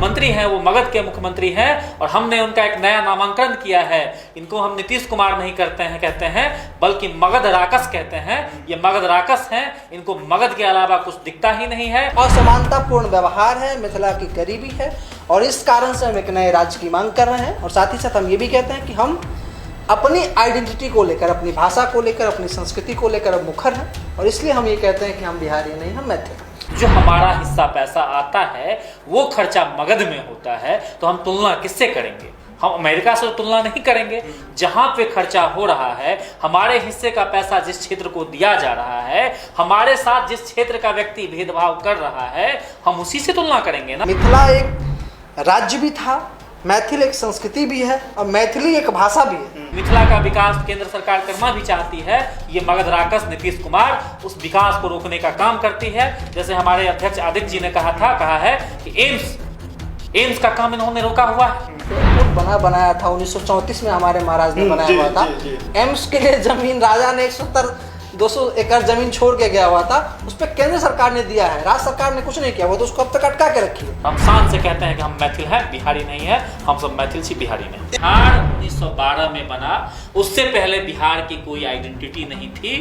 मुख्यमंत्री हैं वो मगध के मुख्यमंत्री हैं और हमने उनका एक नया नामांकन किया है। इनको हम नीतीश कुमार नहीं कहते हैं बल्कि मगध राकस कहते हैं। ये मगध राकस हैं, इनको मगध के अलावा कुछ दिखता ही नहीं है। असमानतापूर्ण व्यवहार है, मिथिला की गरीबी है और इस कारण से हम एक नए राज्य की मांग कर रहे हैं। और साथ ही साथ हम ये भी कहते हैं कि हम अपनी आइडेंटिटी को लेकर, अपनी भाषा को लेकर, अपनी संस्कृति को लेकर अब मुखर हैं और इसलिए हम ये कहते हैं कि हम बिहारी नहीं, हम मैथिल। जो हमारा हिस्सा पैसा आता है वो खर्चा मगध में होता है, तो हम तुलना किससे करेंगे? हम अमेरिका से तुलना नहीं करेंगे। जहां पे खर्चा हो रहा है, हमारे हिस्से का पैसा जिस क्षेत्र को दिया जा रहा है, हमारे साथ जिस क्षेत्र का व्यक्ति भेदभाव कर रहा है, हम उसी से तुलना करेंगे ना। मिथिला एक राज्य भी था, मैथिल एक संस्कृति भी है और मैथिली एक भाषा भी है। मिथिला का विकास केंद्र सरकार करना भी चाहती है। ये मगध राकस नीतीश कुमार उस विकास को रोकने का काम करती है। जैसे हमारे अध्यक्ष आदित्य जी ने कहा है कि एम्स का काम इन्होंने रोका हुआ है। बनाया था 1934 में हमारे महाराज ने बनाया हुआ था। एम्स के लिए जमीन राजा ने 170-200 एकड़ जमीन छोड़ के गया हुआ था, उस पर केंद्र सरकार ने दिया है, राज्य सरकार ने कुछ नहीं किया। वो तो उसको अब तक अटका के रखी है। हम शान से कहते हैं कि हम मैथिल हैं, बिहारी नहीं है। हम सब मैथिल छी, बिहारी नहीं। बिहार 1912 में बना, उससे पहले बिहार की कोई आइडेंटिटी नहीं थी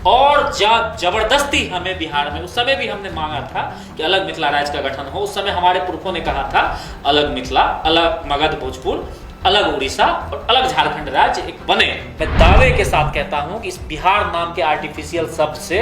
और जबरदस्ती हमें बिहार में, उस समय भी हमने मांगा था कि अलग मिथिला राज्य का गठन हो। उस समय हमारे पुरखों ने कहा था अलग मिथिला, अलग मगध भोजपुर, अलग उड़ीसा और अलग झारखंड राज्य एक बने। मैं दावे के साथ कहता हूं कि इस बिहार नाम के आर्टिफिशियल शब्द से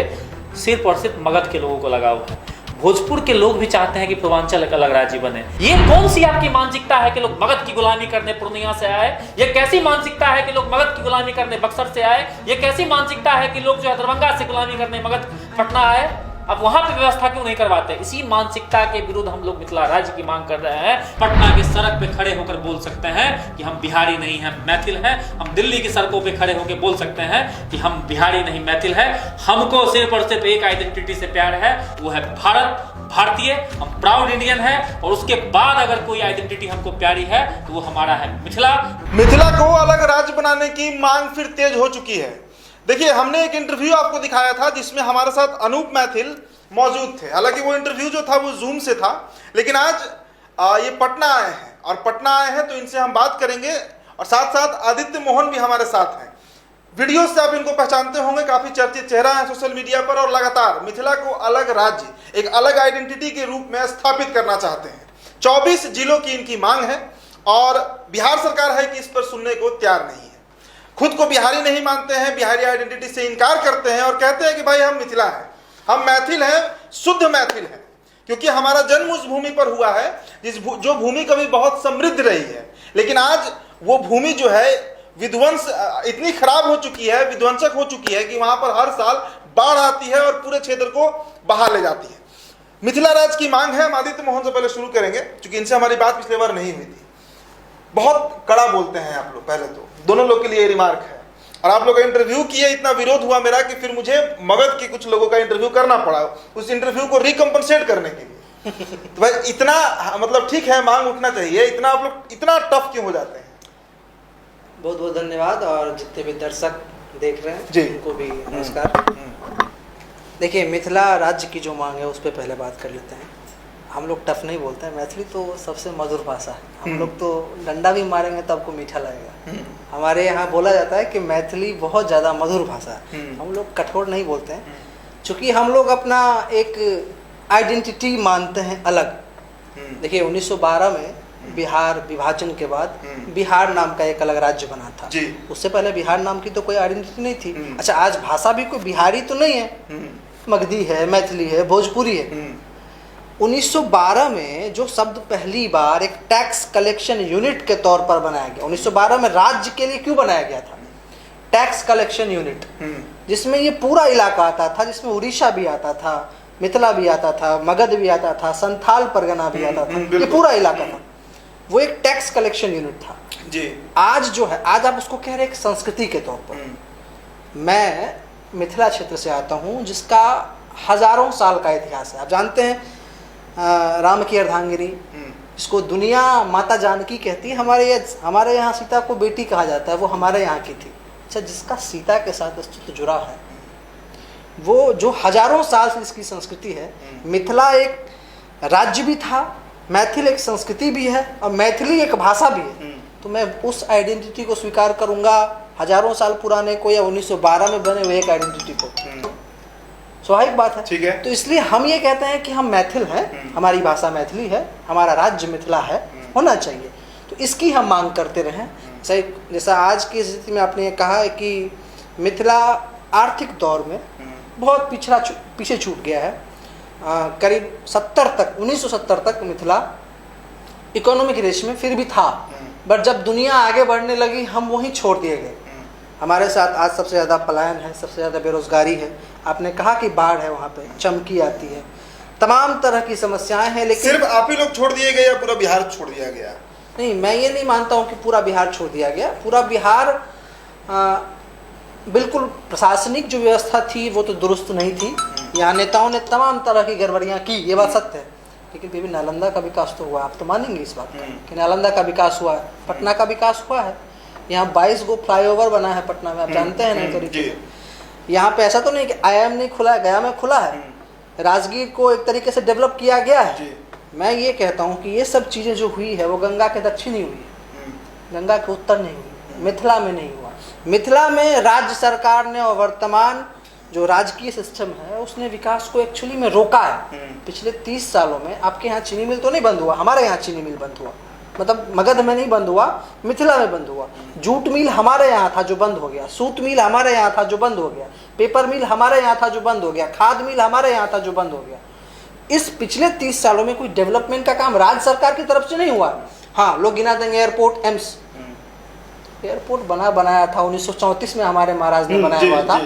सिर्फ और सिर्फ मगध के लोगों को लगाव है। भोजपुर के लोग भी चाहते हैं कि पूर्वांचल एक अलग राज्य बने। ये कौन सी आपकी मानसिकता है कि लोग मगध की गुलामी करने पूर्णिया से आए? ये कैसी मानसिकता है कि लोग मगध की गुलामी करने बक्सर से आए? ये कैसी मानसिकता है कि लोग जो है दरभंगा से गुलामी करने मगध पटना आए? अब वहां पे व्यवस्था क्यों नहीं करवाते? इसी मानसिकता के विरुद्ध हम लोग मिथिला राज्य की मांग कर रहे हैं। पटना की सड़क पे खड़े होकर बोल सकते हैं कि हम बिहारी नहीं हैं, मैथिल हैं। हम दिल्ली की सड़कों पे खड़े होकर बोल सकते हैं कि हम बिहारी नहीं, मैथिल हैं। हमको सिर्फ और सिर्फ एक आइडेंटिटी से प्यार है, वो है भारत, भारतीय। हम प्राउड इंडियन हैं और उसके बाद अगर कोई आइडेंटिटी हमको प्यारी है तो वो हमारा है मिथिला। मिथिला को अलग राज्य बनाने की मांग फिर तेज हो चुकी है। देखिए, हमने एक इंटरव्यू आपको दिखाया था जिसमें हमारे साथ अनूप मैथिल मौजूद थे। हालांकि वो इंटरव्यू जो था वो जूम से था, लेकिन आज ये पटना आए हैं और पटना आए हैं तो इनसे हम बात करेंगे। और साथ साथ आदित्य मोहन भी हमारे साथ हैं। वीडियो से आप इनको पहचानते होंगे, काफी चर्चित चेहरा है सोशल मीडिया पर और लगातार मिथिला को अलग राज्य, एक अलग आइडेंटिटी के रूप में स्थापित करना चाहते हैं। 24 जिलों की इनकी मांग है और बिहार सरकार है कि इस पर सुनने को तैयार नहीं है। खुद को बिहारी नहीं मानते हैं, बिहारी आइडेंटिटी से इनकार करते हैं और कहते हैं कि भाई हम मिथिला हैं, हम मैथिल हैं, शुद्ध मैथिल हैं, क्योंकि हमारा जन्म उस भूमि पर हुआ है जो भूमि कभी बहुत समृद्ध रही है। लेकिन आज वो भूमि जो है विध्वंस इतनी खराब हो चुकी है, विध्वंसक हो चुकी है कि वहां पर हर साल बाढ़ आती है और पूरे क्षेत्र को बहा ले जाती है। मिथिला राज्य की मांग है। हम आदित्य मोहन से पहले शुरू करेंगे क्योंकि इनसे हमारी बात पिछले बार नहीं हुई थी। बहुत कड़ा बोलते हैं आप लोग, पहले तो दोनों लोग के लिए रिमार्क है। और आप लोग का इंटरव्यू किए, इतना विरोध हुआ मेरा कि फिर मुझे मगध के कुछ लोगों का इंटरव्यू करना पड़ा उस इंटरव्यू को रिकम्पनसेट करने के लिए। तो भाई इतना मतलब ठीक है, मांग उठना चाहिए, इतना आप लोग इतना टफ क्यों हो जाते हैं? बहुत बहुत धन्यवाद। और जितने भी दर्शक देख रहे हैं जी, उनको भी नमस्कार। देखिए, मिथिला राज्य की जो मांग है उस पर पहले बात कर लेते हैं। हम लोग टफ नहीं बोलते हैं, मैथिली तो सबसे मधुर भाषा है। हम लोग तो डंडा भी मारेंगे तब को मीठा लगेगा। हमारे यहाँ बोला जाता है कि मैथिली बहुत ज़्यादा मधुर भाषा है। हम लोग कठोर नहीं बोलते हैं, क्योंकि हम लोग अपना एक आइडेंटिटी मानते हैं अलग। देखिए, 1912 में बिहार विभाजन के बाद बिहार नाम का एक अलग राज्य बना था। उससे पहले बिहार नाम की तो कोई आइडेंटिटी नहीं थी। अच्छा, आज भाषा भी कोई बिहारी तो नहीं है, मगधी है, मैथिली है, भोजपुरी है। 1912 में जो शब्द पहली बार एक टैक्स कलेक्शन यूनिट के तौर पर बनाया गया, 1912 में राज्य के लिए क्यों बनाया गया था? टैक्स कलेक्शन यूनिट, जिसमें ये पूरा इलाका आता था, जिसमें उड़ीसा भी आता था, मिथिला भी आता था, मगध भी आता था, संथाल परगना भी आता था, ये पूरा इलाका था। वो एक टैक्स कलेक्शन यूनिट था जी। आज जो है, आज आप उसको कह रहे हैं एक संस्कृति के तौर पर। मैं मिथिला क्षेत्र से आता हूँ जिसका हजारों साल का इतिहास है। आप जानते हैं राम की अर्धांगिनी, जिसको दुनिया माता जानकी कहती है, हमारे यहाँ सीता को बेटी कहा जाता है, वो हमारे यहाँ की थी। अच्छा, जिसका सीता के साथ अस्तित्व जुड़ा है, वो जो हजारों साल से इसकी संस्कृति है। मिथिला एक राज्य भी था मैथिल एक संस्कृति भी है और मैथिली एक भाषा भी है। तो मैं उस आइडेंटिटी को स्वीकार करूंगा, हजारों साल पुराने को या 1912 में बने हुए एक आइडेंटिटी को। स्वाभाविक बात है। ठीक है। तो इसलिए हम ये कहते हैं कि हम मैथिल हैं, हमारी भाषा मैथिली है, हमारा राज्य मिथिला है, होना चाहिए। तो इसकी हम मांग करते रहें। सही, जैसा आज की स्थिति में आपने ये कहा है कि मिथिला आर्थिक दौर में बहुत पीछे छूट गया है। करीब 1970 तक मिथिला इकोनॉमिक रेस में फिर भी था, बट जब दुनिया आगे बढ़ने लगी हम वहीं छोड़ दिए गए। हमारे साथ आज सबसे ज़्यादा पलायन है, सबसे ज़्यादा बेरोजगारी है। आपने कहा कि बाढ़ है, वहाँ पे चमकी आती है, तमाम तरह की समस्याएं हैं। लेकिन सिर्फ आप ही लोग छोड़ दिए गए या पूरा बिहार छोड़ दिया गया? नहीं, मैं ये नहीं मानता हूँ कि पूरा बिहार छोड़ दिया गया। पूरा बिहार बिल्कुल प्रशासनिक जो व्यवस्था थी वो तो दुरुस्त नहीं थी। यहाँ नेताओं ने तमाम तरह की गड़बड़ियाँ की, ये बात सत्य है। लेकिन फिर भी नालंदा का विकास तो हुआ, आप तो मानेंगे इस बात का कि नालंदा का विकास हुआ है, पटना का विकास हुआ है। यहाँ 22 गो फ्लाईओवर बना है पटना में, आप जानते हैं ना तरीके से। यहाँ पे ऐसा तो नहीं कि IIM नहीं खुला है, गया में खुला है। राजगीर को एक तरीके से डेवलप किया गया है। मैं ये कहता हूँ कि ये सब चीज़ें जो हुई है वो गंगा के दक्षिण ही हुई है, गंगा के उत्तर नहीं हुई, मिथिला में नहीं हुआ। मिथिला में राज्य सरकार ने और वर्तमान जो राजकीय सिस्टम है उसने विकास को एक्चुअली में रोका है। पिछले 30 सालों में आपके यहाँ चीनी मिल तो नहीं बंद हुआ, हमारे यहाँ चीनी मिल बंद हुआ। मतलब मगध में नहीं बंद हुआ, मिथिला में बंद हुआ। जूट मिल हमारे यहाँ था जो बंद हो गया, सूत मिल हमारे यहाँ था जो बंद हो गया, पेपर मिल हमारे यहाँ था जो बंद हो गया, खाद मिल हमारे यहाँ था जो बंद हो गया। इस पिछले 30 सालों में कोई डेवलपमेंट का काम राज्य सरकार की तरफ से नहीं हुआ। हाँ, लोग गिना देंगे एयरपोर्ट, एम्स। एयरपोर्ट बनाया था 1934 में, हमारे महाराज ने बनाया हुआ था।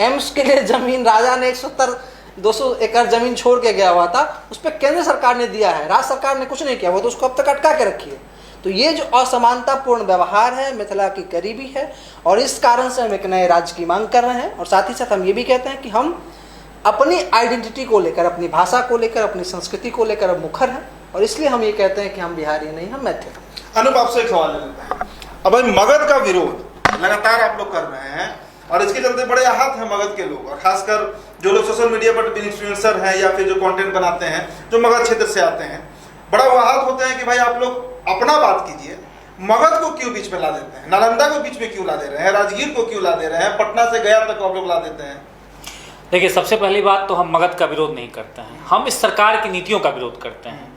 एम्स के लिए जमीन राजा ने 170-200 एकड़ जमीन छोड़ के गया हुआ था, उस पर केंद्र सरकार ने दिया है, राज्य सरकार ने कुछ नहीं किया, वो तो उसको अब तक अटका के रखी है। तो ये जो असमानतापूर्ण व्यवहार है, मिथिला की गरीबी है, और इस कारण से हम एक नए राज्य की मांग कर रहे हैं। और साथ ही साथ हम ये भी कहते हैं कि हम अपनी आइडेंटिटी को लेकर, अपनी भाषा को लेकर, अपनी संस्कृति को लेकर अब मुखर हैं, और इसलिए हम ये कहते हैं कि हम बिहारी नहीं, हम मैथिल। अनूप, आपसे एक सवाल लेते हैं। अब भाई मगध का विरोध लगातार आप लोग कर रहे हैं और इसके चलते बड़े आहत हैं मगध के लोग, और खासकर जो लोग सोशल मीडिया पर इन्फ्लुएंसर हैं या फिर जो कंटेंट बनाते हैं जो मगध क्षेत्र से आते हैं, बड़ा आहत होते हैं कि भाई आप लोग अपना बात कीजिए, मगध को क्यों बीच में ला देते हैं, नालंदा को बीच में क्यों ला दे रहे हैं, राजगीर को क्यों ला दे रहे हैं, पटना से गया तक आप लोग ला देते हैं। देखिए, सबसे पहली बात तो हम मगध का विरोध नहीं करते हैं, हम इस सरकार की नीतियों का विरोध करते हैं।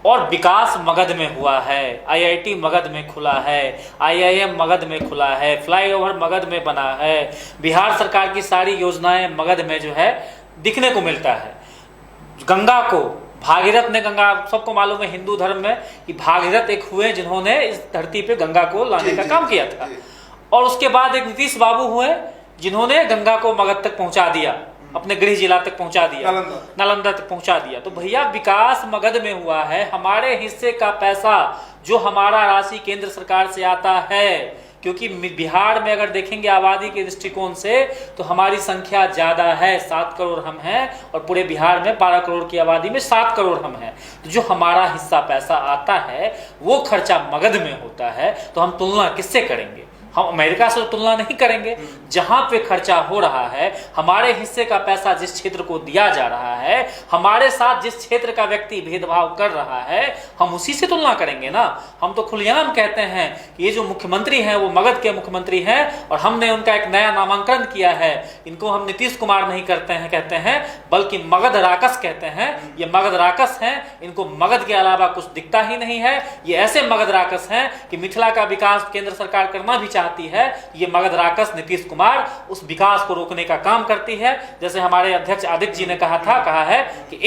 और विकास मगध में हुआ है, IIT मगध में खुला है, IIM मगध में खुला है, फ्लाईओवर मगध में बना है, बिहार सरकार की सारी योजनाएं मगध में जो है दिखने को मिलता है। गंगा को भागीरथ ने, गंगा सबको मालूम है हिंदू धर्म में कि भागीरथ एक हुए जिन्होंने इस धरती पे गंगा को लाने का काम किया था, और उसके बाद एक नीतीश बाबू हुए जिन्होंने गंगा को मगध तक पहुंचा दिया, अपने गृह जिला तक पहुंचा दिया, नालंदा तक पहुंचा दिया। तो भैया विकास मगध में हुआ है, हमारे हिस्से का पैसा जो हमारा राशि केंद्र सरकार से आता है, क्योंकि बिहार में अगर देखेंगे आबादी के दृष्टिकोण से तो हमारी संख्या ज्यादा है, 7 करोड़ हम हैं, और पूरे बिहार में 12 करोड़ की आबादी में 7 करोड़ हम हैं। तो जो हमारा हिस्सा पैसा आता है वो खर्चा मगध में होता है। तो हम तुलना किससे करेंगे? हम अमेरिका से तुलना नहीं करेंगे। जहां पे खर्चा हो रहा है, हमारे हिस्से का पैसा जिस क्षेत्र को दिया जा रहा है, हमारे साथ जिस क्षेत्र का व्यक्ति भेदभाव कर रहा है, हम उसी से तुलना करेंगे ना। हम तो खुलेआम कहते हैं कि ये जो मुख्यमंत्री हैं वो मगध के मुख्यमंत्री हैं, और हमने उनका एक नया नामांकन किया है। इनको हम नीतीश कुमार नहीं करते हैं कहते हैं, बल्कि मगध राकस कहते हैं। ये मगध राकस हैं, इनको मगध के अलावा कुछ दिखता ही नहीं है। ये ऐसे मगध राकस हैं कि मिथिला का विकास केंद्र सरकार करना भी चाहती है, ये मगध राकस नीतीश कुमार उस विकास को रोकने का काम करती है। जैसे हमारे अध्यक्ष आदित्य जी ने कहा है कि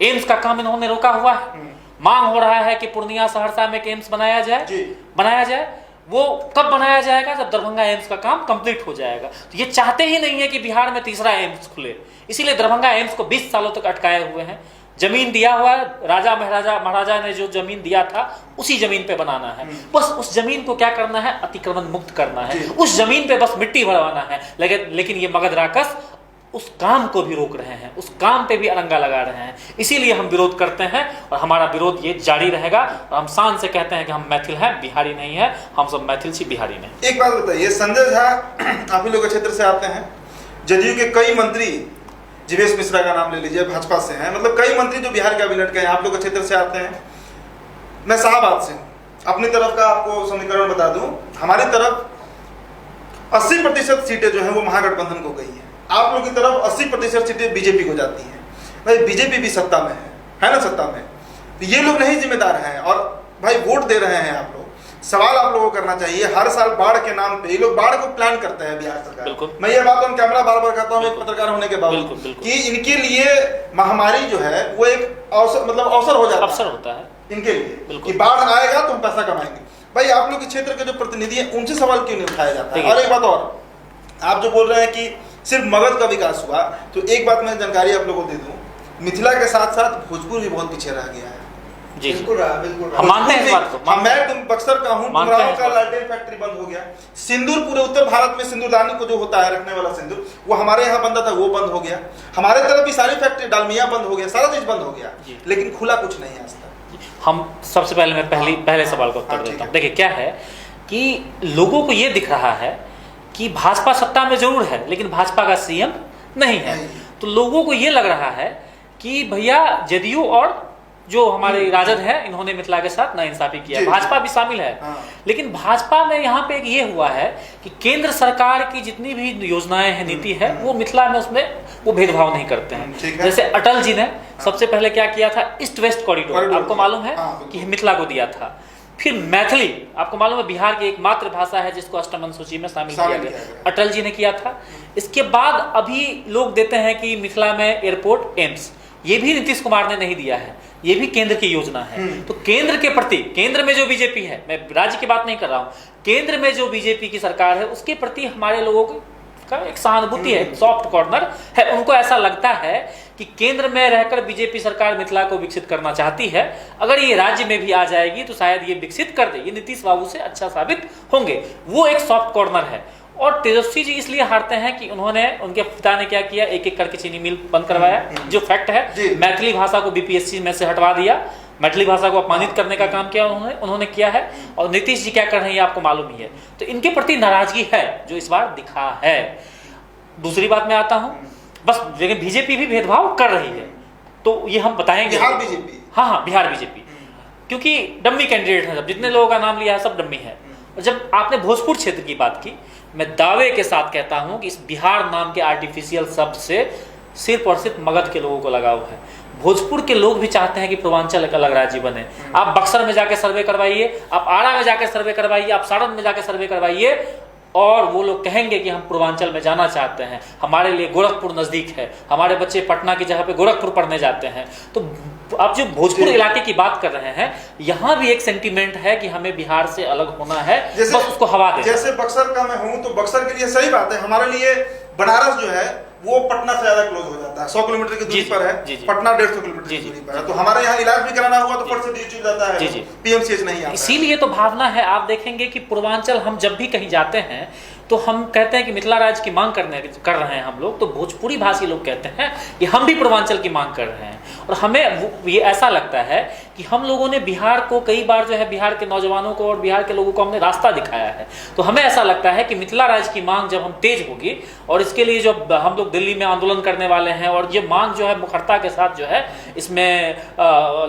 एम्स का काम इन्होंने रोका हुआ है। मांग हो रहा है कि पूर्णिया सहरसा में एम्स बनाया जाए। वो कब बनाया जाएगा? जब दरभंगा एम्स का काम कंप्लीट हो जाएगा। तो ये चाहते ही नहीं है कि बिहार में तीसरा एम्स खुले, इसीलिए दरभंगा एम्स को 20 सालों तक अटकाए हुए हैं। जमीन दिया हुआ है, राजा महाराजा ने जो जमीन दिया था उसी जमीन पे बनाना है। बस उस जमीन को क्या करना है? अतिक्रमण मुक्त करना है। उस जमीन पे बस मिट्टी भरवाना है। लेकिन ये मगध राकस उस काम को भी रोक रहे हैं, उस काम पे भी अड़ंगा लगा रहे हैं। इसीलिए हम विरोध करते हैं, और हमारा विरोध ये जारी रहेगा। और हम शान से कहते हैं कि हम मैथिल हैं, बिहारी नहीं है। हम सब मैथिल से बिहारी नहीं। एक बात बताइए, संजय झा आप ही लोग के क्षेत्र से आते हैं, जदयू के कई मंत्री जीवेश मिश्रा का नाम ले लीजिए, भाजपा से हैं, मतलब कई मंत्री जो बिहार कैबिनेट के हैं, आप लोग के क्षेत्र से आते हैं। मैं शाहबाद से हूँ, अपनी तरफ का आपको समीकरण बता दूं, हमारी तरफ 80% सीटें जो हैं वो महागठबंधन को गई हैं, आप लोग की तरफ 80% सीटें बीजेपी को जाती हैं। भाई बीजेपी भी सत्ता में है ना, सत्ता में, तो ये लोग नहीं जिम्मेदार हैं और भाई वोट दे रहे हैं आप लोग। सवाल आप लोगों को करना चाहिए, हर साल बाढ़ के नाम पे ये लोग बाढ़ को प्लान करते हैं बिहार सरकार। मैं ये बात ऑन कैमरा बार बार कहता हूँ एक पत्रकार होने के बावजूद कि इनके लिए महामारी जो है वो एक अवसर, मतलब अवसर हो जाता है, अवसर होता है इनके लिए कि बाढ़ आएगा तो हम पैसा कमाएंगे। भाई आप लोग के क्षेत्र के जो प्रतिनिधि हैं उनसे सवाल क्यों नहीं उठाया जाता है? और एक बात और, आप जो बोल रहे हैं कि सिर्फ मगध का विकास हुआ, तो एक बात मैं जानकारी आप लोगों को दे दूं, मिथिला के साथ साथ भोजपुर भी बहुत पीछे रह गया है। जी बिल्कुल बिल्कुल, हम मानते हैं इस बात को। मैं बक्सर का हूँ, डुमरांव का लालटेन फैक्ट्री बंद हो गया। सिंदूर पूरे उत्तर भारत में सिंदूरदानी को जो होता है रखने वाला सिंदूर, वो हमारे यहाँ बनता था, वो बंद हो गया। हमारे तरफ भी सारी फैक्ट्री, डालमिया बंद हो गया, सारा चीज बंद हो गया, लेकिन खुला कुछ नहीं है आज तक। हम सबसे पहले मैं पहले सवाल का उत्तर देता हूँ। देखिए क्या है कि लोगों को ये दिख रहा है कि भाजपा सत्ता में जरूर है लेकिन भाजपा का सीएम नहीं है, तो लोगों को ये लग रहा है कि भैया जदयू और जो हमारे राजद है इन्होंने मिथिला के साथ नाइंसाफी किया, भाजपा भी शामिल है। लेकिन भाजपा में यहाँ पे एक ये हुआ है कि केंद्र सरकार की जितनी भी योजनाएं हैं, नीति है, वो मिथिला में उसमें वो भेदभाव नहीं करते हैं। जैसे अटल जी ने सबसे पहले क्या किया था, ईस्ट वेस्ट कॉरिडोर आपको मालूम है कि मिथिला को दिया था। फिर मैथिली आपको मालूम है बिहार की एकमात्र भाषा है जिसको अष्टमन सूची में शामिल किया गया, अटल जी ने किया था। इसके बाद अभी लोग देते हैं कि मिथिला में एयरपोर्ट, एम्स, ये भी नीतीश कुमार ने नहीं दिया है, ये भी केंद्र की योजना है। तो केंद्र के प्रति, केंद्र में जो बीजेपी है, मैं राज्य की बात नहीं कर रहा हूं, केंद्र में जो बीजेपी की सरकार है उसके प्रति हमारे लोगों का एक सहानुभूति है, सॉफ्ट कॉर्नर है। उनको ऐसा लगता है कि केंद्र में रहकर बीजेपी सरकार मिथिला को विकसित करना चाहती है, अगर ये राज्य में भी आ जाएगी तो शायद ये विकसित कर दे, ये नीतीश बाबू से अच्छा साबित होंगे, वो एक सॉफ्ट कॉर्नर है। और तेजस्वी जी इसलिए हारते हैं कि उन्होंने, उनके पिता ने क्या किया, एक एक करके चीनी मिल बंद करवाया, जो फैक्ट है। मैथिली भाषा को बीपीएससी में से हटवा दिया, मैथिली भाषा को अपमानित करने का काम किया उन्होंने किया है। और नीतीश जी क्या कर रहे हैं आपको मालूम ही है, तो इनके प्रति नाराजगी है जो इस बार दिखा है। दूसरी बात में आता हूं, बस लेकिन बीजेपी भी भेदभाव कर रही है, तो ये हम बताएंगे। बिहार बीजेपी, हाँ बिहार बीजेपी, क्योंकि डम्मी कैंडिडेट है, सब जितने लोगों का नाम लिया है सब डम्मी है। और जब आपने भोजपुर क्षेत्र की बात की, मैं दावे के साथ कहता हूं कि इस बिहार नाम के आर्टिफिशियल शब्द से सिर्फ और सिर्फ मगध के लोगों को लगाव है। भोजपुर के लोग भी चाहते हैं कि पूर्वांचल एक अलग राज्य बने। आप बक्सर में जाके सर्वे करवाइए, आप आरा में जाके सर्वे करवाइए, आप सारण में जाके सर्वे करवाइए, और वो लोग कहेंगे कि हम पूर्वांचल में जाना चाहते हैं, हमारे लिए गोरखपुर नजदीक है, हमारे बच्चे पटना की जगह पे गोरखपुर पढ़ने जाते हैं। तो आप जो भोजपुर इलाके की बात कर रहे हैं, यहाँ भी एक सेंटीमेंट है कि हमें बिहार से अलग होना है, बस उसको हवा दे। जैसे बक्सर का मैं हूँ तो बक्सर के लिए सही बात है, हमारे लिए बनारस जो है वो पटना से ज्यादा क्लोज हो जाता है, 100 किलोमीटर की दूरी पर है, पटना 150 किलोमीटर की दूरी पर है। तो हमारे यहाँ इलाज भी कराना हुआ तो फट से डीएचयू जाता है, पीएमसीएच नहीं आता। इसीलिए तो भावना है, आप देखेंगे कि पूर्वांचल हम जब भी कहीं जाते हैं तो हम कहते हैं कि मिथिला राज्य की मांग कर रहे हैं हम लोग, तो भोजपुरी भाषी लोग कहते हैं कि हम भी पूर्वांचल की मांग कर रहे हैं। और हमें ये ऐसा लगता है कि हम लोगों ने बिहार को कई बार जो है, बिहार के नौजवानों को और बिहार के लोगों को हमने रास्ता दिखाया है। तो हमें ऐसा लगता है कि मिथिला राज्य की मांग जब हम तेज होगी, और इसके लिए जो हम लोग दिल्ली में आंदोलन करने वाले हैं, और ये मांग जो है मुखरता के साथ जो है इसमें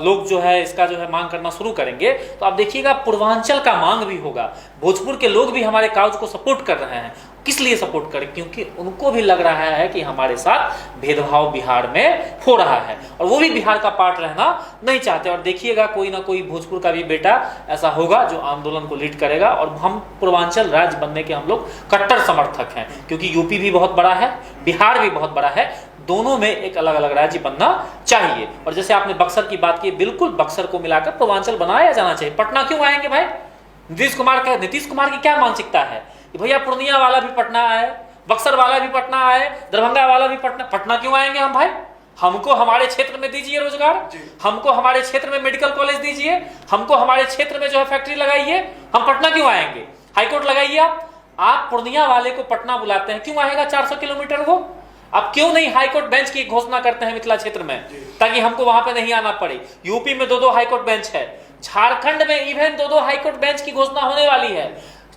लोग जो है इसका जो है मांग करना शुरू करेंगे, तो आप देखिएगा पूर्वांचल का मांग भी होगा। भोजपुर के लोग भी हमारे काउज को सपोर्ट कर रहे हैं। किस लिए सपोर्ट करें? क्योंकि उनको भी लग रहा है कि हमारे साथ भेदभाव बिहार में हो रहा है, और वो भी बिहार का पार्ट रहना नहीं चाहते। और देखिएगा कोई ना कोई भोजपुर का भी बेटा ऐसा होगा जो आंदोलन को लीड करेगा, और हम पूर्वांचल राज्य बनने के हम लोग कट्टर समर्थक हैं, क्योंकि यूपी भी बहुत बड़ा है, बिहार भी बहुत बड़ा है, दोनों में एक अलग अलग राज्य बनना चाहिए। और जैसे आपने बक्सर की बात की, बिल्कुल बक्सर को मिलाकर पूर्वांचल बनाया जाना चाहिए। पटना क्यों आएंगे भाई? नीतीश कुमार की क्या मानसिकता है कि भैया पूर्णिया वाला भी पटना आए, बक्सर वाला भी पटना आए, दरभंगा वाला भी पटना क्यों आएंगे हम भाई? हमको हमारे क्षेत्र में दीजिए रोजगार, हमको हमारे क्षेत्र में मेडिकल कॉलेज दीजिए, हमको हमारे क्षेत्र में जो है फैक्ट्री लगाइए, हम पटना क्यों आएंगे? हाईकोर्ट लगाइए आप पूर्णिया वाले को पटना बुलाते हैं, क्यों आएगा 400 किलोमीटर वो? आप क्यों नहीं हाईकोर्ट बेंच की घोषणा करते हैं मिथिला क्षेत्र में, ताकि हमको वहां पे नहीं आना पड़े? यूपी में 2-2 हाईकोर्ट बेंच है, झारखंड में इवन 2-2 हाईकोर्ट बेंच की घोषणा होने वाली है,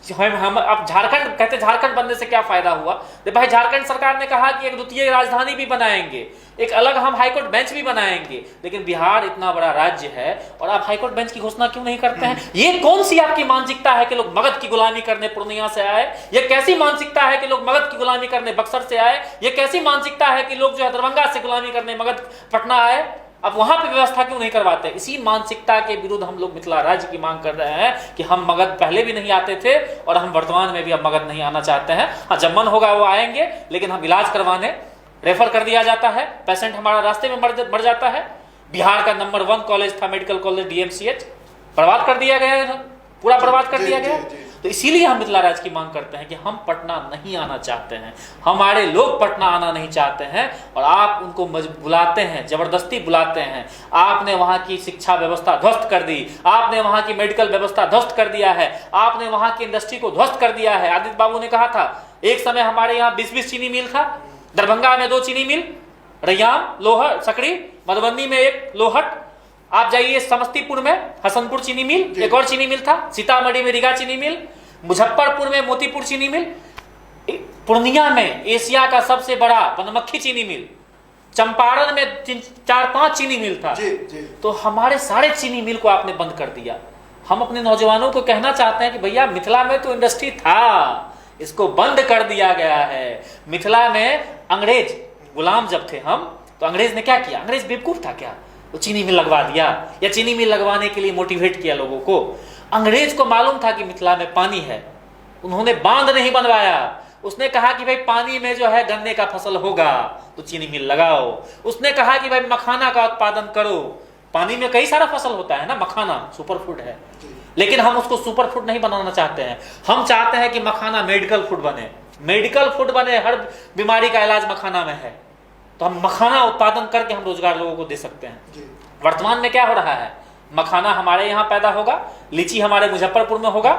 हम अब झारखंड कहते, झारखंड बनने से क्या फायदा हुआ? भाई झारखंड सरकार ने कहा कि एक द्वितीय राजधानी भी बनाएंगे, एक अलग हम हाईकोर्ट बेंच भी बनाएंगे, लेकिन बिहार इतना बड़ा राज्य है और आप हाईकोर्ट बेंच की घोषणा क्यों नहीं करते हैं? ये कौन सी आपकी मानसिकता है कि लोग मगध की गुलामी करने पूर्णिया से आए? ये कैसी मानसिकता है कि लोग मगध की गुलामी करने बक्सर से आए? ये कैसी मानसिकता है कि लोग जो है दरभंगा से गुलामी करने मगध पटना आए? अब वहां पे व्यवस्था क्यों नहीं करवाते? इसी मानसिकता के विरुद्ध हम लोग मिथिला राज्य की मांग कर रहे हैं कि हम मगध पहले भी नहीं आते थे और हम वर्तमान में भी अब मगध नहीं आना चाहते हैं। हाँ, जब मन होगा वो आएंगे, लेकिन हम इलाज करवाने रेफर कर दिया जाता है, पेशेंट हमारा रास्ते में मर जाता है। बिहार का नंबर 1 कॉलेज था मेडिकल कॉलेज DMCH, बर्बाद कर दिया गया, पूरा बर्बाद कर दिया गया। तो इसीलिए हम मिथिला राज्य की मांग करते हैं कि हम पटना नहीं आना चाहते हैं, हमारे लोग पटना आना नहीं चाहते हैं और आप उनको बुलाते हैं, जबरदस्ती बुलाते हैं। आपने वहां की शिक्षा व्यवस्था ध्वस्त कर दी, आपने वहां की मेडिकल व्यवस्था ध्वस्त कर दिया है, आपने वहां की इंडस्ट्री को ध्वस्त कर दिया है। आदित्य बाबू ने कहा था एक समय हमारे यहाँ 20-20 चीनी मिल था, दरभंगा में 2 चीनी मिल, रैयाम लोहट सकड़ी, मधुबनी में 1 लोहट, आप जाइए समस्तीपुर में हसनपुर चीनी मिल, एक और चीनी मिल था, सीतामढ़ी में रीगा चीनी मिल, मुजफ्फरपुर में मोतीपुर चीनी मिल, पूर्णिया में एशिया का सबसे बड़ा बनमक्खी चीनी मिल, चंपारण में 4-5 चीनी मिल था। तो हमारे सारे चीनी मिल को आपने बंद कर दिया। हम अपने नौजवानों को कहना चाहते हैं कि भैया मिथिला में तो इंडस्ट्री था, इसको बंद कर दिया गया है। मिथिला में अंग्रेज गुलाम जब थे हम, तो अंग्रेज ने क्या किया? अंग्रेज बेवकूफ था क्या? वो चीनी मिल लगवा दिया या चीनी मिल लगवाने के लिए मोटिवेट किया लोगों को? अंग्रेज को मालूम था कि मिथिला में पानी है, उन्होंने बांध नहीं बनवाया। उसने कहा कि भाई पानी में जो है गन्ने का फसल होगा तो चीनी मिल लगाओ। उसने कहा कि भाई मखाना का उत्पादन करो, पानी में कई सारा फसल होता है ना, मखाना सुपर फूड है, लेकिन हम उसको सुपर फूड नहीं बनाना चाहते हैं। हम चाहते हैं कि मखाना मेडिकल फूड बने, मेडिकल फूड बने, हर बीमारी का इलाज मखाना में है, तो हम मखाना उत्पादन करके हम रोजगार लोगों को दे सकते हैं। वर्तमान में क्या हो रहा है? मखाना हमारे यहाँ पैदा होगा, लीची हमारे मुजफ्फरपुर में होगा,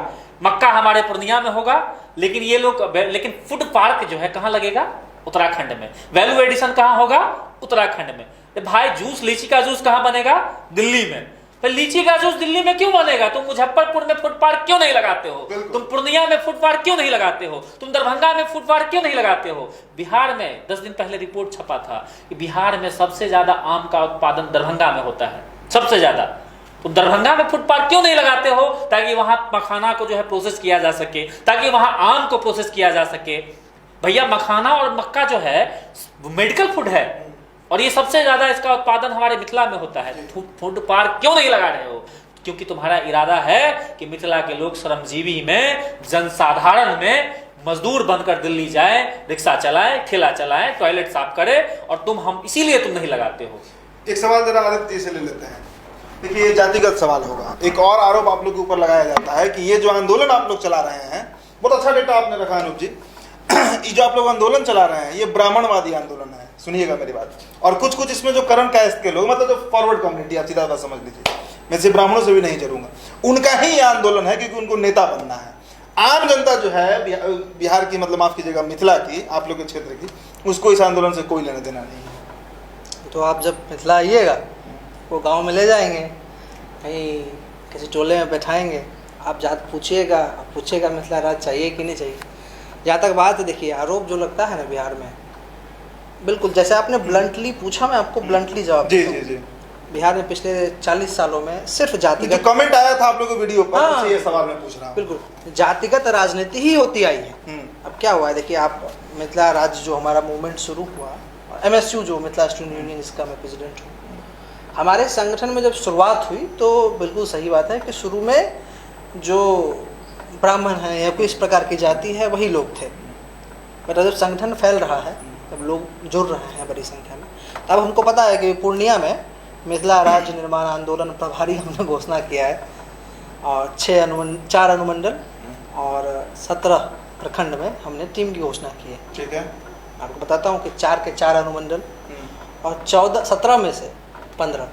मक्का हमारे पूर्णिया में होगा, लेकिन ये लोग, लेकिन फूड पार्क जो है कहाँ लगेगा? उत्तराखंड में। वैल्यू एडिशन कहाँ होगा? उत्तराखंड में। भाई जूस, लीची का जूस कहाँ बनेगा? दिल्ली में। फिर लीची का जूस दिल्ली में क्यों बनेगा? तुम मुजफ्फरपुर में फूड पार्क क्यों नहीं लगाते हो? तुम पूर्णिया में फूड पार्क क्यों नहीं लगाते हो? तुम दरभंगा में फूड पार्क क्यों नहीं लगाते हो? बिहार में 10 दिन पहले रिपोर्ट छपा था कि बिहार में सबसे ज्यादा आम का उत्पादन दरभंगा में होता है, सबसे ज्यादा। तो दरभंगा में फूड पार्क क्यों नहीं लगाते हो? ताकि वहां मखाना को जो है प्रोसेस किया जा सके, ताकि वहां आम को प्रोसेस किया जा सके। भैया मखाना और मक्का जो है मेडिकल फूड है और ये सबसे ज्यादा इसका उत्पादन हमारे मिथिला में होता है। फूड पार्क क्यों नहीं लगा रहे हो? क्योंकि तुम्हारा इरादा है कि मिथिला के लोग श्रमजीवी में, जनसाधारण में मजदूर बनकर दिल्ली जाए, रिक्शा चलाए, ठेला चलाए, टॉयलेट साफ करे, और हम इसीलिए तुम नहीं लगाते हो। एक सवाल जरा आदित्य से ले लेते हैं। देखिए ये जातिगत सवाल होगा। एक और आरोप आप लोग के ऊपर लगाया जाता है कि ये जो आंदोलन आप लोग चला रहे हैं, बहुत अच्छा डेटा आपने रखा अनूप जी, ये जो आप लोग आंदोलन चला रहे हैं ये ब्राह्मणवादी आंदोलन है। सुनिएगा मेरी बात। और कुछ इसमें जो करंट कास्ट के लोग, मतलब जो फॉरवर्ड कम्युनिटी, आप सीधा बात समझ लीजिए, मैं सिर्फ ब्राह्मणों से भी नहीं चलूंगा, उनका ही ये आंदोलन है क्योंकि उनको नेता बनना है। आम जनता जो है बिहार की, मतलब माफ कीजिएगा मिथिला की, आप लोग के क्षेत्र की, उसको इस आंदोलन से कोई लेना देना नहीं है। तो आप जब मिथिला आइएगा, वो गांव में ले जाएंगे, कहीं किसी टोले में बैठाएंगे, आप जात पूछिएगा, आप पूछिएगा मिथिला राज चाहिए कि नहीं चाहिए। जहाँ तक बात है, देखिए आरोप जो लगता है ना बिहार में, बिल्कुल जैसे आपने ब्लंटली पूछा, मैं आपको ब्लंटली जवाब जी जी जी। बिहार में पिछले 40 सालों में सिर्फ जातिगत, कमेंट आया था आप लोगों को वीडियो पर, हाँ, ये सवाल मैं पूछ रहा हूँ। बिल्कुल जातिगत राजनीति ही होती आई है। अब क्या हुआ है, देखिए आप मिथिला राज्य जो हमारा मूवमेंट शुरू हुआ, MSU जो मिथिला स्टूडेंट यूनियन, इसका मैं प्रेसिडेंट हूँ। हमारे संगठन में जब शुरुआत हुई तो बिल्कुल सही बात है कि शुरू में जो ब्राह्मण है या कोई इस प्रकार की जाति है वही लोग थे, पर जब संगठन फैल रहा है, जब लोग जुड़ रहे हैं बड़ी संख्या में, तब हमको पता है कि पूर्णिया में मिथिला राज्य निर्माण आंदोलन प्रभारी हमने घोषणा किया है, और 4 अनुमंडल और 17 प्रखंड में हमने टीम की घोषणा की है। ठीक है, आपको बताता हूँ कि 4 के 4 अनुमंडल और 17 में से 15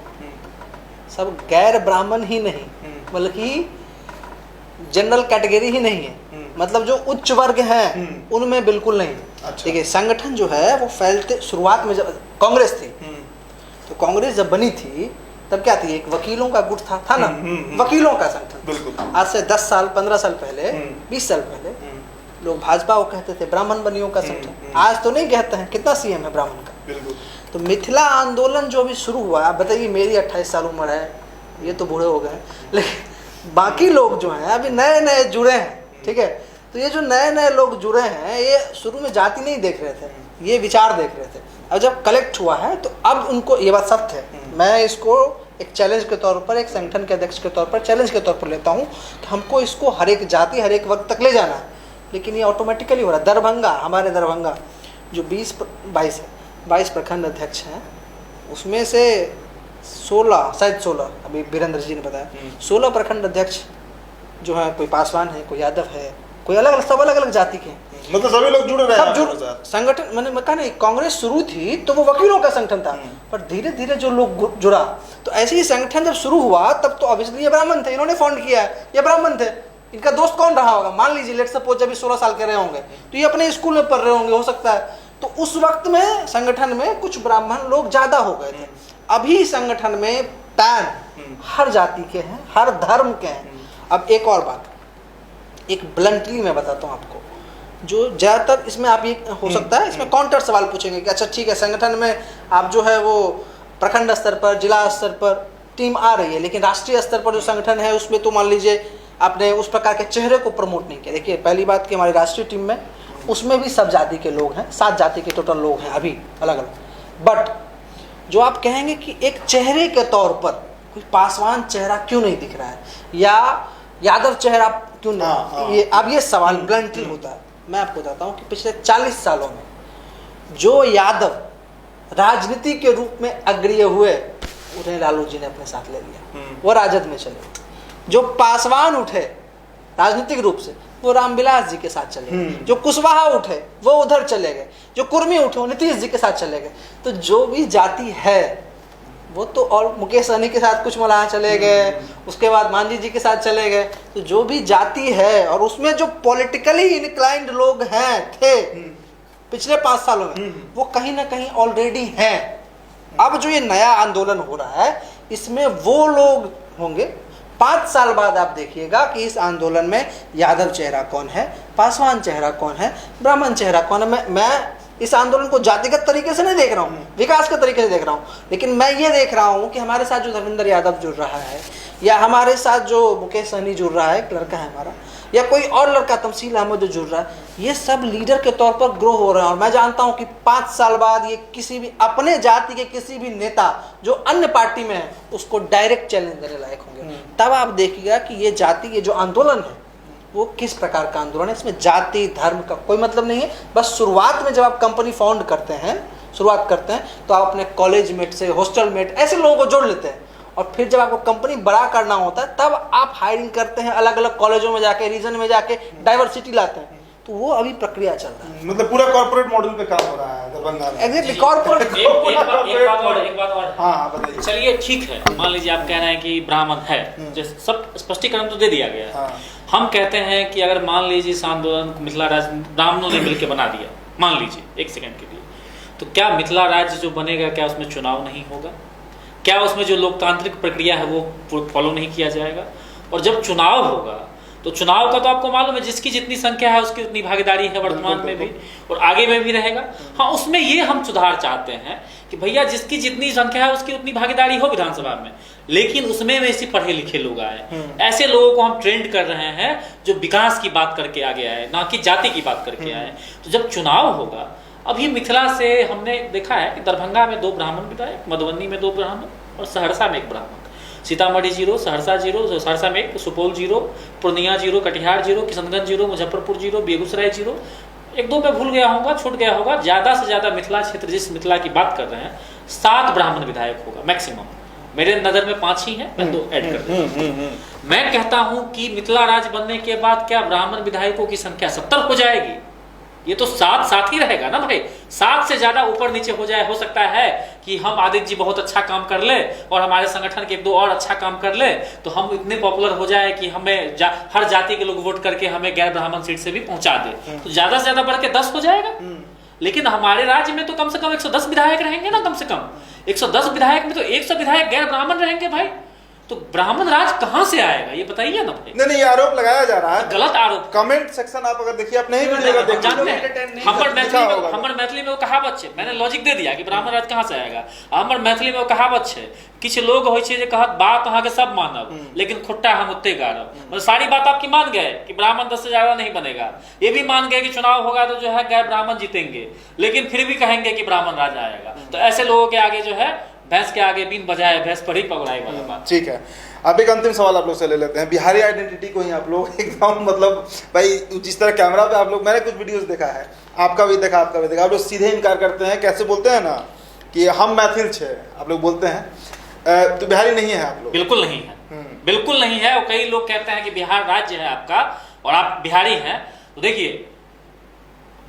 सब गैर ब्राह्मण ही नहीं, बल्कि जनरल कैटेगरी ही नहीं है, मतलब जो उच्च वर्ग हैं उनमें बिल्कुल नहीं। अच्छा। देखिए संगठन जो है वो फैलते, शुरुआत में जब कांग्रेस थी, तो कांग्रेस जब बनी थी तब क्या थी, एक वकीलों का गुट था ना, वकीलों का संगठन। बिल्कुल। आज से 10 साल 15 साल पहले 20 साल पहले लोग भाजपा को कहते थे ब्राह्मण बनियों का संगठन, आज तो नहीं कहते हैं। कितना सीएम है ब्राह्मण का। बिल्कुल। तो मिथिला आंदोलन जो अभी शुरू हुआ, आप बताइए, मेरी 28 साल उम्र है, ये तो बूढ़े हो गए हैं, लेकिन बाकी लोग जो हैं अभी नए नए जुड़े हैं, ठीक है। तो ये जो नए नए लोग जुड़े हैं, ये शुरू में जाति नहीं देख रहे थे, ये विचार देख रहे थे। अब जब कलेक्ट हुआ है तो अब उनको ये बात सत्य है, मैं इसको एक चैलेंज के तौर पर, एक संगठन के अध्यक्ष के तौर पर चैलेंज के तौर पर लेता हूँ कि हमको इसको हर एक जाति हर एक वर्ग तक ले जाना है। लेकिन ये ऑटोमेटिकली हो रहा है। दरभंगा, हमारे दरभंगा जो 22 प्रखंड अध्यक्ष हैं, उसमें से 16 शायद 16, अभी वीरेंद्र जी ने बताया, 16 प्रखंड अध्यक्ष जो है, कोई पासवान है, कोई यादव है, कोई अलग अलग, सब अलग अलग जाति के हैं। मतलब सभी लोग जुड़ रहे हैं, सब जुड़ संगठन। मैंने कहा नहीं, कांग्रेस शुरू थी तो वो वकीलों का संगठन था, पर धीरे धीरे जो लोग जुड़ा, तो ऐसे ही संगठन जब शुरू हुआ तब तो ऑब्वियसली ये ब्राह्मण थे, इन्होंने फाउंड किया है, ये ब्राह्मण थे। इनका दोस्त कौन रहा होगा, मान लीजिए लेट सपोज जब 16 साल के रहे होंगे तो ये अपने स्कूल में पढ़ रहे होंगे, हो सकता है। तो उस वक्त में संगठन में कुछ ब्राह्मण लोग ज्यादा हो गए थे। अभी संगठन में पैन हर जाति के हैं, हर धर्म के हैं। अब एक और बात, एक ब्लंटली मैं बताता हूँ आपको, जो ज़्यादातर इसमें आप ये हो सकता है इसमें काउंटर सवाल पूछेंगे कि अच्छा ठीक है, संगठन में आप जो है वो प्रखंड स्तर पर, जिला स्तर पर टीम आ रही है, लेकिन राष्ट्रीय स्तर पर जो संगठन है उसमें तो मान लीजिए आपने उस प्रकार के चेहरे को प्रमोट नहीं किया। देखिए, पहली बात कि हमारी राष्ट्रीय टीम में उसमें भी सब जाति के लोग हैं, 7 जाति के टोटल लोग हैं अभी अलग अलग। बट जो आप कहेंगे कि एक चेहरे के तौर पर कोई पासवान चेहरा क्यों नहीं दिख रहा है, या यादव चेहरा क्यों नहीं, ये अब ये सवाल ब्लंटली होता है। मैं आपको बताता हूँ कि पिछले 40 सालों में जो यादव राजनीति के रूप में अग्रणी हुए, उन्हें लालू जी ने अपने साथ ले लिया, वो राजद में चले। जो पासवान उठे राजनीतिक रूप से, वो रामविलास जी के साथ चले गए। जो कुशवाहा उठे वो उधर चले गए। जो कुर्मी उठे वो नीतीश जी के साथ चले गए। तो जो भी जाति है वो तो, और मुकेश सहनी के साथ कुछ मलाह चले गए, उसके बाद मांझी जी के साथ चले गए। तो जो भी जाति है, और उसमें जो पॉलिटिकली इनक्लाइंड लोग हैं थे पिछले 5 सालों में, वो कहीं ना कहीं ऑलरेडी हैं। अब जो ये नया आंदोलन हो रहा है, इसमें वो लोग होंगे। 5 साल बाद आप देखिएगा कि इस आंदोलन में यादव चेहरा कौन है, पासवान चेहरा कौन है, ब्राह्मण चेहरा कौन है। मैं इस आंदोलन को जातिगत तरीके से नहीं देख रहा हूँ, विकास के तरीके से देख रहा हूँ। लेकिन मैं ये देख रहा हूँ कि हमारे साथ जो धर्मेंद्र यादव जुड़ रहा है, या हमारे साथ जो मुकेश सहनी जुड़ रहा है, एक लड़का है हमारा, या कोई और लड़का तमसील अहमद जो जुड़ रहा है, ये सब लीडर के तौर पर ग्रो हो रहे हैं। और मैं जानता हूँ कि 5 साल बाद ये किसी भी अपने जाति के किसी भी नेता जो अन्य पार्टी में है, उसको डायरेक्ट चैलेंज देने लायक होंगे। तब आप देखिएगा कि ये जाति, ये जो आंदोलन है वो किस प्रकार का आंदोलन है। इसमें जाति धर्म का कोई मतलब नहीं है। बस शुरुआत में जब आप कंपनी फाउंड करते हैं, शुरुआत करते हैं, तो आप अपने कॉलेज मेट से, हॉस्टल मेट, ऐसे लोगों को जोड़ लेते हैं। और फिर जब आपको कंपनी बड़ा करना होता है, तब आप हायरिंग करते हैं, अलग अलग कॉलेजों में जाके, रीजन में जाके डाइवर्सिटी लाते हैं। तो वो अभी प्रक्रिया चल रहा है। मतलब पूरा कॉर्पोरेट मॉडल पे काम हो रहा है दरभंगा में। Exactly, corporate. एक बात और हाँ, बताइए। चलिए ठीक है, मान लीजिए आप कह रहे हैं कि ब्राह्मण है, जो सब स्पष्टीकरण तो दे दिया गया है। हम कहते हैं कि अगर मान लीजिए इस आंदोलन को मिथिला राज्य ब्राह्मणों ने मिलकर बना दिया, मान लीजिए एक सेकंड के लिए, तो क्या मिथिला राज्य जो बनेगा, क्या उसमें चुनाव नहीं होगा? क्या उसमें जो लोकतांत्रिक प्रक्रिया है वो फॉलो नहीं किया जाएगा? और जब चुनाव होगा तो चुनाव का तो आपको मालूम है, जिसकी जितनी संख्या है उसकी उतनी भागीदारी है वर्तमान में भी और आगे में भी रहेगा। हाँ, उसमें ये हम सुधार चाहते हैं कि भैया जिसकी जितनी संख्या है उसकी उतनी भागीदारी हो विधानसभा में, लेकिन उसमें वैसे पढ़े लिखे लोग आए। ऐसे लोगों को हम ट्रेंड कर रहे हैं जो विकास की बात करके आगे आए, ना कि जाति की बात करके आए। तो जब चुनाव होगा, अभी मिथिला से हमने देखा है कि दरभंगा में 2 ब्राह्मण विधायक, मधुबनी में 2 ब्राह्मण और सहरसा में 1 ब्राह्मण। सीतामढ़ी 0, सहरसा 0, सहरसा में 1, सुपौल 0, पूर्णिया 0, कटिहार 0, किशनगंज 0, मुजफ्फरपुर 0, बेगूसराय 0। 1-2 में भूल गया होगा, छूट गया होगा। ज्यादा से ज्यादा मिथिला क्षेत्र, जिस मिथिला की बात कर रहे हैं, 7 ब्राह्मण विधायक होगा मैक्सिमम। मेरे नजर में 5 ही हैं, मैं 2 ऐड कर दूं। मैं कहता हूं कि मिथिला राज्य बनने के बाद क्या ब्राह्मण विधायकों की संख्या 70 हो जाएगी? ये तो 7 ही रहेगा ना भाई। 7 से ज्यादा ऊपर नीचे हो जाए, हो सकता है कि हम आदित्य जी बहुत अच्छा काम कर ले और हमारे संगठन के 1-2 और अच्छा काम कर ले, तो हम इतने पॉपुलर हो जाए कि हमें हर जाति के लोग वोट करके हमें गैर ब्राह्मण सीट से भी पहुंचा दे। तो ज्यादा से ज्यादा बढ़ के 10 हो जाएगा। लेकिन हमारे राज्य में तो कम से कम 110 विधायक रहेंगे ना, कम से कम 110 विधायक में तो 100 विधायक गैर ब्राह्मण रहेंगे भाई। तो ब्राह्मण राज कहां से आएगा ये बताइए ना भाई। नहीं, ये आरोप लगाया जा रहा है, गलत आरोप। कमेंट सेक्शन आप अगर देखिए, आप नहीं वीडियो जानते हैं हमर मैथिली में वो कहावत है, मैंने लॉजिक दे दिया कि ब्राह्मण राज कहां से आएगा। हमर मैथिली में वो कहावत है, किछ लोग होय छै जे कहत बात अहाँ के सब मानब लेकिन खुट्टा हम उत्ते गाड़ब। मतलब सारी बात आपकी मान गए कि ब्राह्मण 10 से ज्यादा नहीं बनेगा, ये भी मान गए कि चुनाव होगा तो जो है गैर ब्राह्मण जीतेंगे, लेकिन फिर भी कहेंगे कि ब्राह्मण राज आएगा। तो ऐसे लोगों के आगे जो है भैंस के आगे बीन बजाए भैंस पर ही पकड़ाई वाला बात। ठीक है, अब एक अंतिम सवाल आप लोग से ले लेते हैं। बिहारी आइडेंटिटी को ही आप लोग एकदम मतलब भाई जिस तरह कैमरा पे आप लोग, मैंने कुछ वीडियोस देखा है, आपका भी देखा, आप लोग सीधे इनकार करते हैं। कैसे बोलते हैं ना कि हम मैथिल छे, आप लोग बोलते हैं, तो बिहारी नहीं है आप लोग? बिल्कुल नहीं है, बिल्कुल नहीं है। और कई लोग कहते हैं कि बिहार राज्य है आपका और आप बिहारी हैं। तो देखिए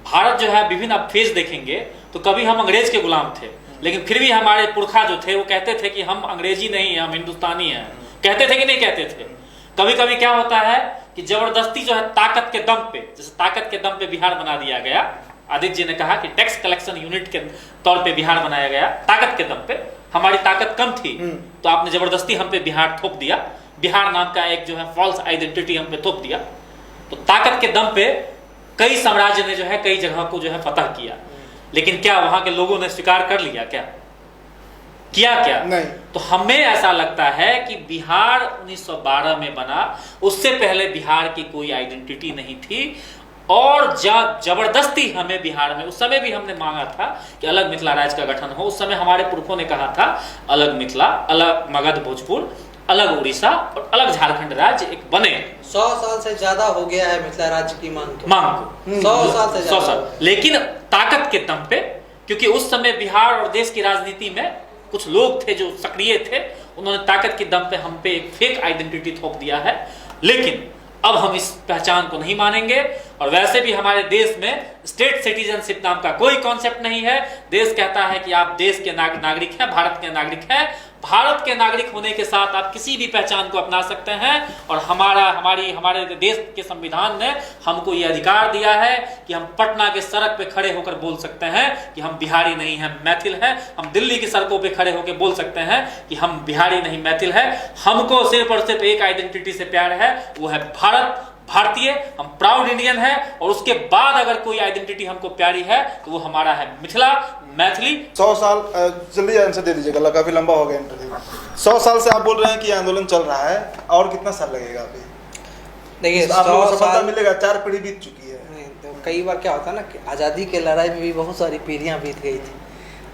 भारत जो है विभिन्न आप फेज देखेंगे तो कभी हम अंग्रेज के गुलाम थे, लेकिन फिर भी हमारे पुरखा जो थे वो कहते थे कि हम अंग्रेजी नहीं है, हम हिंदुस्तानी हैं। कहते थे कि नहीं कहते थे? कभी कभी क्या होता है कि जबरदस्ती जो है ताकत के दम पे, जैसे ताकत के दम पे बिहार बना दिया गया। आदित्य जी ने कहा कि टैक्स कलेक्शन यूनिट के तौर पे बिहार बनाया गया, ताकत के दम पे। हमारी ताकत कम थी तो आपने जबरदस्ती हम पे बिहार थोप दिया, बिहार नाम का एक जो है फॉल्स आइडेंटिटी हम पे थोप दिया। तो ताकत के दम पे कई साम्राज्य ने जो है कई जगह को जो है फतह किया, लेकिन क्या वहां के लोगों ने स्वीकार कर लिया? क्या नहीं। तो हमें ऐसा लगता है कि बिहार 1912 में बना, उससे पहले बिहार की कोई आइडेंटिटी नहीं थी। और जबरदस्ती हमें बिहार में, उस समय भी हमने मांगा था कि अलग मिथिला राज्य का गठन हो। उस समय हमारे पुरखों ने कहा था अलग मिथिला, अलग मगध भोजपुर, अलग उड़ीसा और अलग झारखंड राज्य एक बने। 100 साल से ज्यादा हो गया है मिथिला राज्य की मांग को। 100 साल से 100 साल, लेकिन ताकत के दम पे, क्योंकि उस समय बिहार और देश की राजनीति में कुछ लोग थे जो सक्रिय थे, उन्होंने ताकत के दम पे हम पे एक फेक आइडेंटिटी थोप दिया है। लेकिन अब हम इस पहचान को नहीं मानेंगे। और वैसे भी हमारे देश में स्टेट सिटीजनशिप नाम का कोई कॉन्सेप्ट नहीं है। देश कहता है कि आप देश के नागरिक हैं, भारत के नागरिक हैं। भारत के नागरिक होने के साथ आप किसी भी पहचान को अपना सकते हैं। और हमारे देश के संविधान ने हमको ये अधिकार दिया है कि हम पटना के सड़क पे खड़े होकर बोल सकते हैं कि हम बिहारी नहीं हैं, मैथिल हैं। हम दिल्ली की सड़कों पे खड़े होकर बोल सकते हैं कि हम बिहारी नहीं, मैथिल हैं। हमको सिर्फ और सिर्फ एक आइडेंटिटी से प्यार है, वो है भारत, भारतीय। हम प्राउड इंडियन है। और उसके बाद अगर कोई आइडेंटिटी हमको प्यारी है तो वो हमारा है मिथिला, मैथिली। 100 साल, जल्दी आंसर दे दीजिएगा, काफी लंबा हो गया इंटरव्यू। 100 साल से आप बोल रहे हैं कि आंदोलन चल रहा है, और कितना साल लगेगा अभी? देखिए आपको सफलता मिलेगा, 4 पीढ़ी बीत चुकी है। तो कई बार क्या होता है ना कि आज़ादी के लड़ाई में भी बहुत सारी पीढ़ियां बीत गई थी।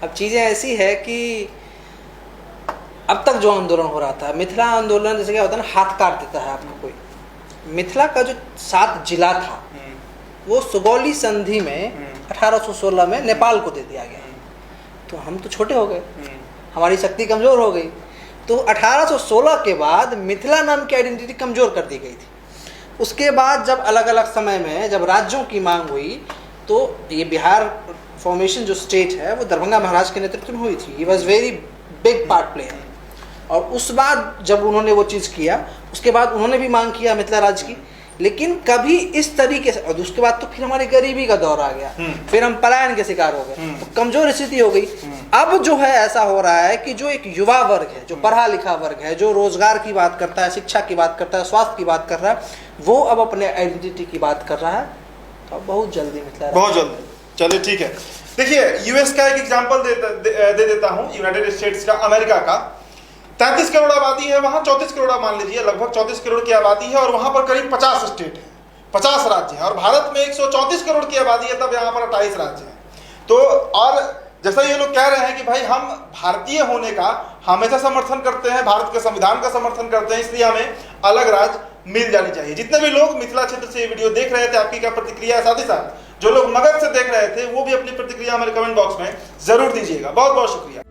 अब चीज़ें ऐसी है कि अब तक जो आंदोलन हो रहा था, मिथिला आंदोलन, जैसे क्या होता है ना, हाथ काट देता है आपको कोई। मिथिला का जो 7 जिला था वो सुगौली संधि में 1816 में नेपाल को दे दिया गया। तो हम तो छोटे हो गए, हमारी शक्ति कमज़ोर हो गई। तो 1816 के बाद मिथिला नाम की आइडेंटिटी कमज़ोर कर दी गई थी। उसके बाद जब अलग अलग समय में जब राज्यों की मांग हुई तो ये बिहार फॉर्मेशन जो स्टेट है वो दरभंगा महाराज के नेतृत्व में हुई थी। He was very big part player. और उस बाद जब उन्होंने वो चीज़ किया, उसके बाद उन्होंने भी मांग किया मिथिला राज्य की, लेकिन कभी इस तरीके से। और उसके बाद तो फिर हमारी गरीबी का दौर आ गया, फिर हम पलायन के शिकार हो गए, तो कमजोर स्थिति हो गई। अब जो है ऐसा हो रहा है कि जो एक युवा वर्ग है, जो पढ़ा लिखा वर्ग है, जो रोजगार की बात करता है, शिक्षा की बात करता है, स्वास्थ्य की बात कर रहा है, वो अब अपने आइडेंटिटी की बात कर रहा है। तो अब बहुत जल्दी मिथिला, बहुत जल्दी। चलिए ठीक है। देखिए यूएस का एक एग्जाम्पल दे देता हूँ, यूनाइटेड स्टेट्स का, अमेरिका का। 33 करोड़ आबादी है, वहाँ 34 करोड़ मान लीजिए, लगभग 34 करोड़ की आबादी है। और वहाँ पर करीब 50 स्टेट है, 50 राज्य हैं। और भारत में 134 करोड़ की आबादी है, तब यहाँ पर 28 राज्य हैं। तो और जैसा ये लोग कह रहे हैं कि भाई हम भारतीय होने का हमेशा समर्थन करते हैं, भारत के संविधान का समर्थन करते हैं, इसलिए हमें अलग राज्य मिल जानी चाहिए। जितने भी लोग मिथिला क्षेत्र से ये वीडियो देख रहे थे, आपकी क्या प्रतिक्रिया है? साथ ही साथ जो लोग मगध से देख रहे थे वो भी अपनी प्रतिक्रिया हमारे कमेंट बॉक्स में जरूर दीजिएगा। बहुत बहुत शुक्रिया।